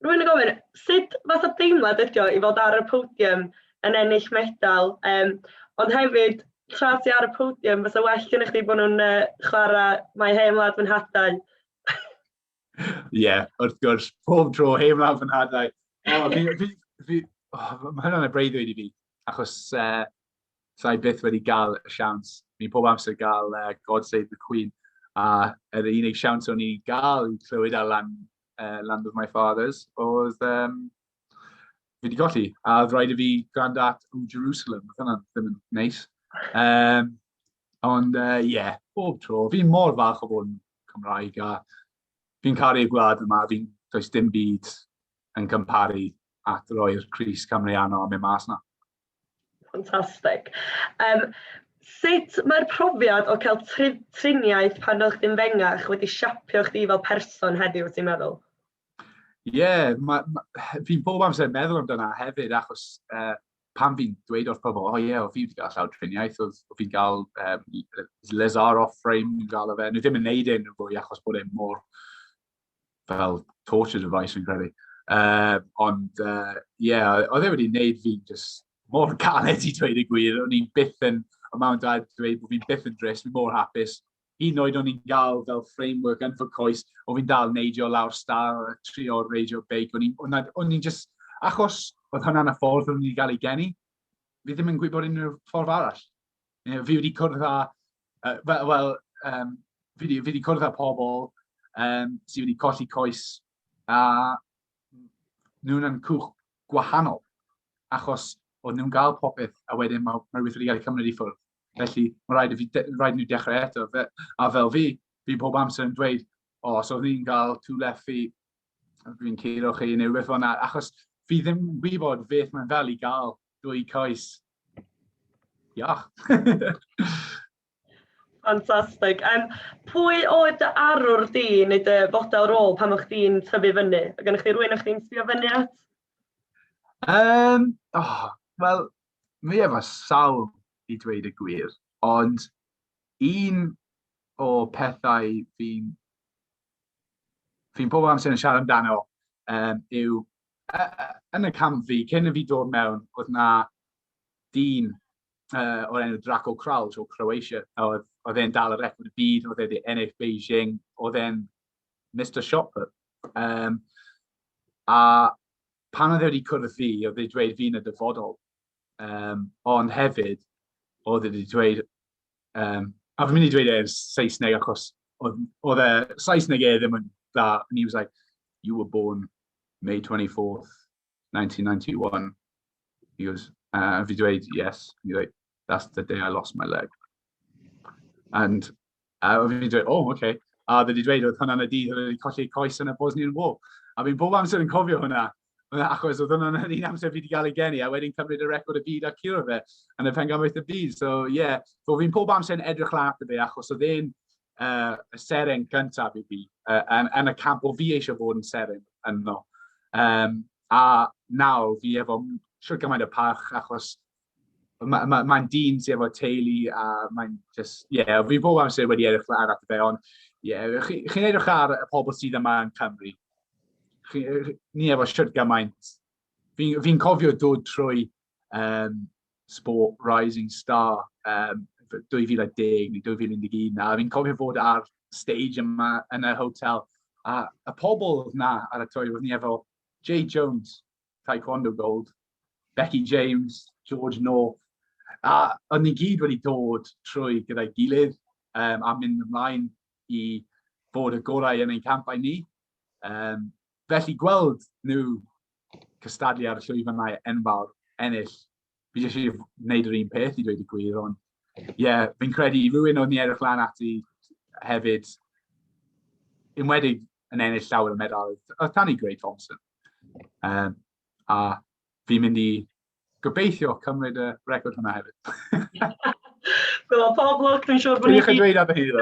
rwy'n yn gofyn, sut fath o deimlad ydy o i fod ar y podium yn ennill medal, ond hefyd, tra ti ar y podium, fysa well gen i chdi bod nhw'n chwarae mae heimlad fy nhadau. Wrth gwrs, pob tro heimlad fy nhadau. Mae hynny'n y breuddwyd i fi, achos sa'i byth wedi cael y siawns. Fi pob amser gael God Save the Queen, a yr unig siawns o'n i gael i clywed ar Land of My Fathers oedd fi wedi golli, a oedd rhaid i fi gwrando at O Jerusalem, oedd hynny ddim yn neis. Ond bob tro, fi'n mor falch o bod yn Cymraeg, a fi'n caru'r gwlad yma, does dim byd yn cymparu at roi'r Crys Cymreano am y mas na. Ffantastig. Sut mae'r profiad o cael triniaeth pan o'ch chdi'n fengach wedi siapio chdi fel person heddiw, ti'n meddwl? Fi'n bob amser meddwl amdana hefyd, achos pan fi'n dweud wrth pobl, o fi wedi cael llaw triniaeth, oedd fi'n cael Lles off-frame, fi'n cael fe. Nhw ddim yn neud un fwy achos bod e'n mor fel torture device fi'n credu. Ond oedd e wedi neud fi'n just mor galed i dweud y gwir. O'n i'n byth yn, o mam dad dweud bod fi'n byth yn dris, fi'n mor hapus. Un oed o'n i'n gael fel framework yn fy coes, o fi'n dal neidio lawr star, trio radio bake. O'n i'n just, achos oedd hwnna'n y ffordd o'n i'n gael ei geni, fi ddim yn gwybod unrhyw ffordd arall. Fi wedi cwrdd â, fi wedi cwrdd â pobl sydd wedi colli coes a nhw'n yn cwch gwahanol, achos oedd nhw'n gael popeth a wedyn mae rhywbeth wedi cael ei cymryd i ffwrdd. Felly, mae rhaid nhw dechrau eto. A fel fi pob amser yn dweud, os oedd ni'n cael tŵleffi, fi'n ceiro chi neu rhywbeth o'na, achos fi ddim yn gwybod beth mae'n fel i gael 2 coes. Iach. Ffantastig. Pwy oedd dy arwr di neu dy fodel rôl pan o'ch di'n tyfu fyny? A gennych chi rhywun o'ch di'n sbio fyny at? Wel, mi efo sawl i dweud y gwir, ond un o pethau fi'n pob amser yn siarad amdano yw, yn y camp fi, cyn i fi dod mewn, oedd na dyn o'r enw Draco Crouch o Croatia, oedd e'n dal y record y byd, oedd e'n ennill Beijing, oedd e'n Mr. Shopper. A pan oedd e wedi cwrdd fi, oedd e'n dweud fi'n y dyfodol. Ond hefyd, oedd e wedi dweud, a fi'n mynd i dweud e'n Saesneg achos oedd e Saesneg ddim yn dda, and he was like, you were born May 24th, 1991. He goes, fi dweud, yes. He's like, that's the day I lost my leg. And fi dweud, okay. A wedi dweud, oedd hwnna'n y dydd oedd wedi colli coes yn y Bosnian War. A fi'n bob amser yn cofio hwnna, achos oedd hwnna'n un amser fi wedi cael ei geni, a wedyn cymryd y record y byd a curo fe yn y pengamwaith y byd. So, so fi'n pob amser yn edrych lan at y fe, achos oedd e'n y seren cyntaf i fi, yn y camp o fi eisiau fod yn seren yno. A nawr fi efo siwr gymaint o parch, achos mae'n dyn sydd efo teulu, a mae'n just, fi bob amser wedi edrych lan at y fe, ond chi'n edrych ar y pobl sydd yma yn Cymru. Ni efo siwr gymaint. Fi'n cofio dod trwy Sport Rising Star 2010 neu 2011, a fi'n cofio fod ar stage yma yn y hotel. A y pobl na ar y toi, oedd ni efo Jay Jones, Taekwondo Gold, Becky James, George North, a oedd ni gyd wedi dod trwy gyda'i gilydd a mynd ymlaen i fod y gorau yn ein campau ni. Felly gweld nhw cystadlu ar y llwyfannau enfawr ennill, fi jyst eisiau gwneud yr un peth i dweud y gwir, ond fi'n credu rhywun oedd ni edrych lan ati hefyd, enwedig yn ennill llawer o medal, oedd Tani Gray Thompson. A fi'n mynd i gobeithio cymryd y record hwnna hefyd. Wel, pob lwc, dwi'n siŵr bod ni'n dweud ar y hyd.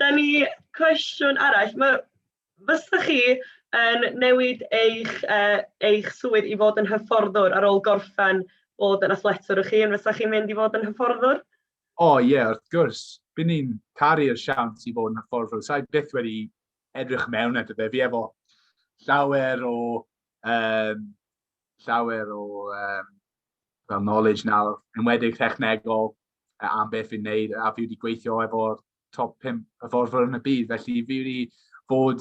Da ni cwestiwn arall. Fysa chi yn newid eich swydd i fod yn hyfforddwr ar ôl gorffen bod yn athletwr o'ch hun? Fysa chi'n mynd i fod yn hyfforddwr? O ie, wrth gwrs. Bydd ni'n caru'r siawns i fod yn hyfforddol. Sa'i byth wedi edrych mewn at y fe. Fi efo llawer o um, fel knowledge nawr, enwedig technegol am beth fi'n neud, a fi wedi gweithio efo'r top 5 hyfforddwyr yn y byd. Felly fi wedi bod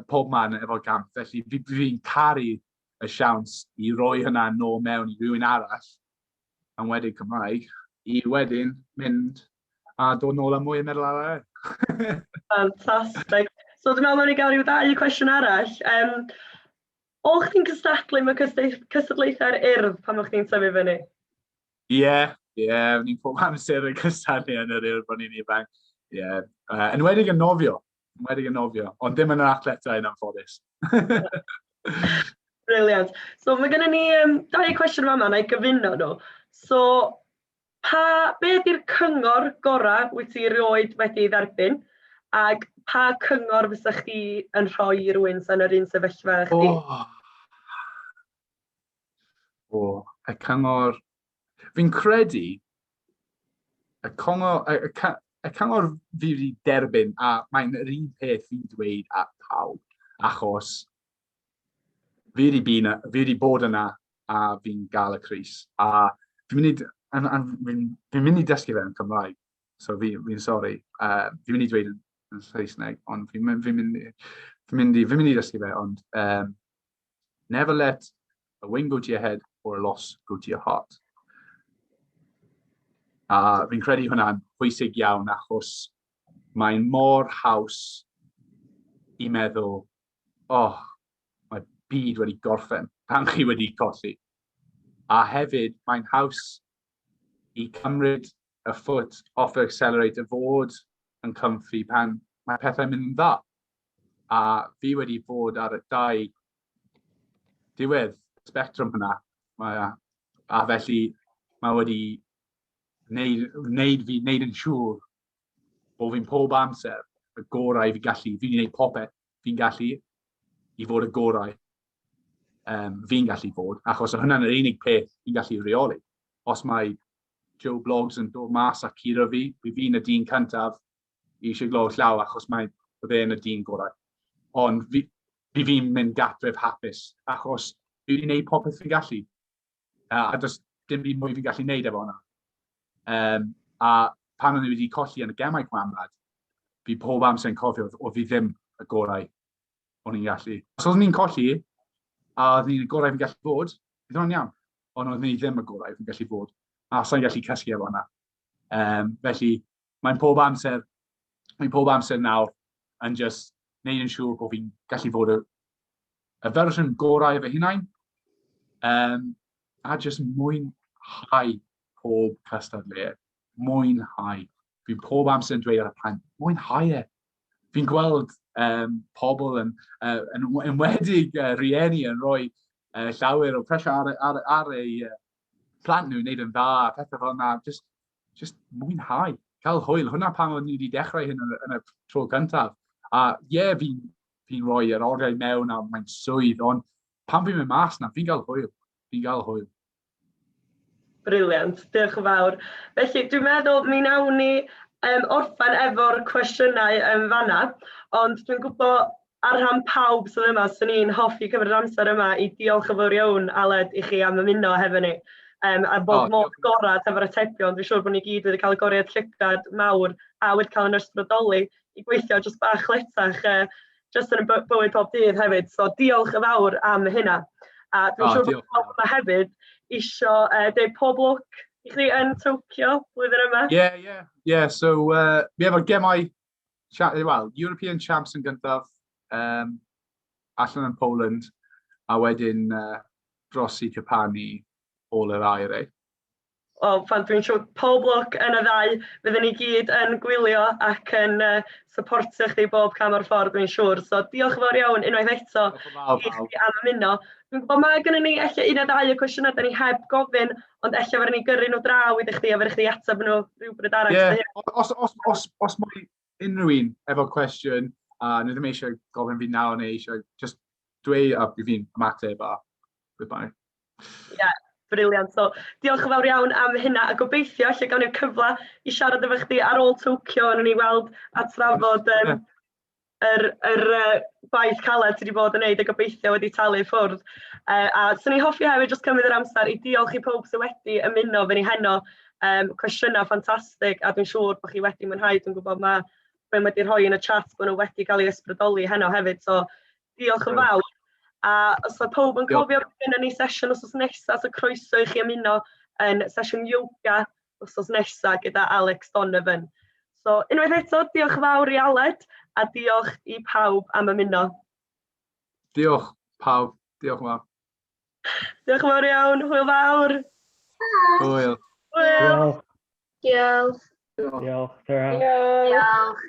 pob man efo gamp. Felly fi'n caru y siawns i roi hynna nôl mewn i rhywun arall, enwedig Cymraeg, i wedyn mynd a dod nôl â mwy o meddwl arall. Fantastic. So dwi'n meddwl ni gael rhyw 2 cwestiwn arall. O chdi'n cystadlu mae cystadlaethau'r Urdd pan o'ch chdi'n tyfu fyny? Ie, ni'n pob amser yn cystadlu yn yr Urdd bod ni'n ifanc. Ie, enwedig yn nofio, ond ddim yn yr athletau yn anffodus. Brilliant. So mae gennym ni 2 cwestiwn yma na'i gyfuno nhw. So, be ydy'r cyngor gorau wyt ti rioed wedi dderbyn, ac pa cyngor fysa chdi yn rhoi i rywun sy'n yr un sefyllfa chdi? Y cyngor... Fi'n credu y cyngor fi wedi derbyn, a mae'n yr un peth fi'n dweud at pawb, achos fi wedi bod yna a fi'n gael y crys. A fi'n mynd i dysgu fe yn Cymraeg, so fi'n sori. Fi'n mynd i dweud yn Saesneg, ond fi'n mynd i dysgu fe, ond never let a win go to your head or a loss go to your heart. A fi'n credu hwnna'n pwysig iawn, achos mae'n mor haws i meddwl, mae byd wedi gorffen pan chi wedi colli. A hefyd, mae'n haws i cymryd y foot off the accelerator, fod yn comfy pan mae pethau'n mynd yn dda. A fi wedi bod ar y 2 diwedd spectrum hynna. A felly, mae wedi wneud yn siŵr bod fi'n pob amser y gorau fi'n gallu. Fi'n gwneud popeth fi'n gallu i fod y gorau fi'n gallu bod, achos hwnna'n yr unig peth fi'n gallu reoli. Os mae Joe Blogs yn dod mas a curo fi'n y dyn cyntaf i eisiau glod llaw, achos mae fe'n y dyn gorau. Ond fi'n mynd gatref hapus, achos fi wedi gwneud popeth fi'n gallu. A does dim byd mwy fi'n gallu gwneud efo hwnna. A pan o'n i wedi colli yn y gemau gwanwlad, fi pob amser yn cofio o fi ddim y gorau o'n i'n gallu. Os oeddwn ni'n colli, a oedd ni'n y gorau fi'n gallu bod, bydd hwnna'n iawn. Ond oedd ni ddim y gorau fi'n gallu bod. A sa'n gallu cysgu efo hwnna. Felly, mae'n pob amser nawr yn just wneud yn siŵr bod fi'n gallu bod y fersiwn gorau efo hunain, a just mwynhau pob cystadleuaeth. Mwynhau. Fi'n pob amser yn dweud ar y plant, mwynhau e. Fi'n gweld pobl yn enwedig rhieni yn rhoi llawer o presio ar ei plant nhw, wneud yn dda, pethau fel yna, just mwynhau. Cael hwyl. Hwna pan o'n i wedi dechrau hyn yn y tro cyntaf. A fi'n rhoi yr oriau mewn a mae'n swydd, ond pan fi'n mynd mas na, fi'n cael hwyl. Briliant, diolch yn fawr. Felly, dwi'n meddwl mi nawn ni orffen efo'r cwestiynau yn fanna, ond dwi'n gwybod ar rhan pawb sydd yma, sy'n ni'n hoffi cymryd amser yma i diolch yn fawr iawn, Aled, i chi am ymuno hefo ni. A bod mor gorad efo'r atebion, dwi'n siŵr bod ni gyd wedi cael goriad llygad mawr a wedi cael yn ysbrydoli i gweithio jyst bach letach, jyst yn y bywyd pob dydd hefyd. So diolch yn fawr am hynna. A dwi'n siŵr bod pawb yma hefyd isio deud pob lwc i chi yn Tokyo blwyddyn yma. Ie. So, mi efo gemau, European Champs yn gyntaf, allan yn Poland, a wedyn dros i Japan i ôl yr air. Dwi'n siŵr pob lwc yn y 2, fyddwn ni gyd yn gwylio ac yn supportio chdi bob cam o'r ffordd, dwi'n siŵr. So diolch yn fawr iawn unwaith eto i chi am ymuno. Dwi'n gwybod mae gennym ni eich 1 neu 2 o cwestiynau da ni heb gofyn, ond eich fawr ni gyrru nhw draw i ddech chi a fydde chdi ateb nhw rhywbryd arall. Os mae unrhyw un efo cwestiwn, a nhw ddim eisiau gofyn fi nawr neu eisiau just dweud a fi'n ymateb a goodbye. Briliant. So, diolch yn fawr iawn am hynna, a gobeithio lle gawn ni'r cyfle i siarad efo chdi ar ôl Tokyo, yn ni weld a trafod gwaith caled ti wedi bod yn neud a gobeithio wedi talu ffwrdd. A swn i'n hoffi hefyd jyst cymryd yr amser i diolch i pob sydd wedi ymuno fy ni heno. Cwestiynau ffantastig, a dwi'n siŵr bod chi wedi mwynhau. Dwi'n gwybod be wedi rhoi yn y chat bod nhw wedi cael ei ysbrydoli heno hefyd. So, diolch yn fawr. A os oedd pob yn cofio gyda ni sesiwn wrth nesaf, so croeso i chi ymuno yn sesiwn yoga wrth nesaf gyda Alex Donovan. So, unwaith eto, diolch fawr i Aled, a diolch i pawb am ymuno. Diolch pawb, diolch yn fawr. Diolch yn fawr iawn, hwyl fawr. Hwyl. Hwyl. Diolch. Diolch. Diolch.